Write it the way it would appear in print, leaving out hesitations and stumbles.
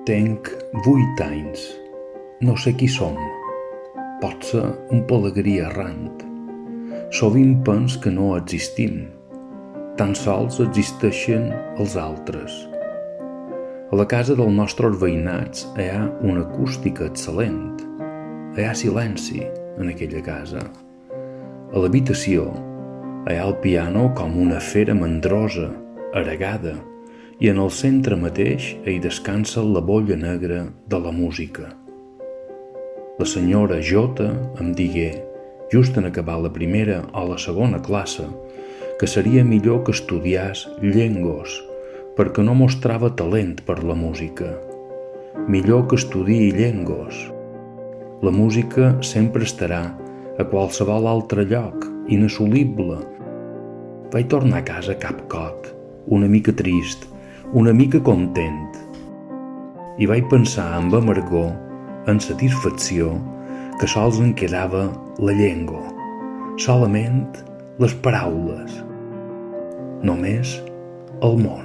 Tenc 8 anys. No sé qui som. Pot ser un pelegrí errant. Sovint pens que no existim. Tan sols existeixen els altres. A la casa dels nostres veïnats hi ha una acústica excel·lent. Hi ha silenci en aquella casa. A l'habitació hi ha el piano com una fera mandrosa, aregada, i en el centre mateix hi descansa la bolla negra de la música. La senyora Jota em digué, just en acabar la primera o la segona classe, que seria millor que estudiàs llengos, perquè no mostrava talent per la música. Millor que estudiï llengos. La música sempre estarà a qualsevol altre lloc, inassolible. Vaig tornar a casa capcot, una mica trist, una mica content. I vaig pensar amb amargor, en satisfacció, que sols en quedava la llengua, solament les paraules, només el món.